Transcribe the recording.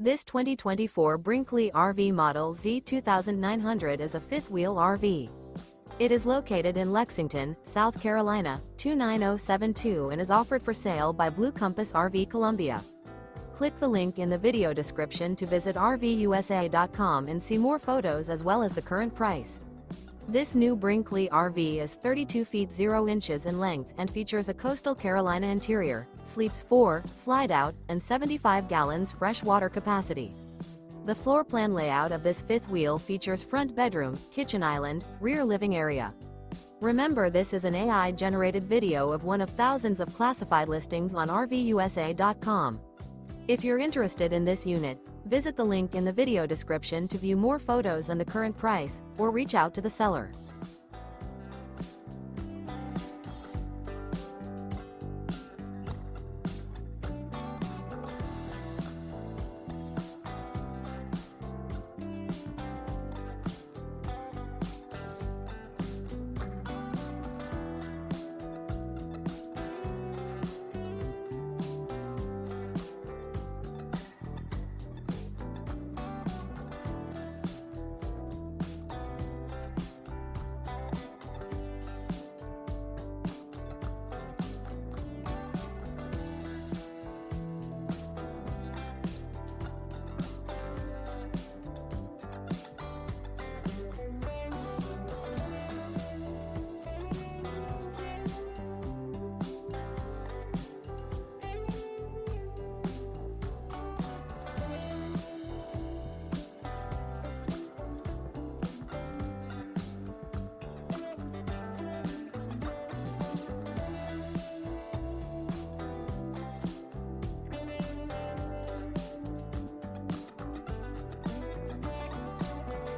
This 2024 Brinkley RV Model Z 2900 is a fifth-wheel RV. It is located in Lexington, South Carolina, 29072 and is offered for sale by Blue Compass RV Columbia. Click the link in the video description to visit RVUSA.com and see more photos as well as the current price. This new Brinkley RV is 32 feet 0 inches in length and features a coastal Carolina interior, sleeps 4, slide-out, and 75 gallons fresh water capacity. The floor plan layout of this fifth wheel features front bedroom, kitchen island, rear living area. Remember, this is an AI-generated video of one of thousands of classified listings on RVUSA.com. If you're interested in this unit, visit the link in the video description to view more photos and the current price, or reach out to the seller.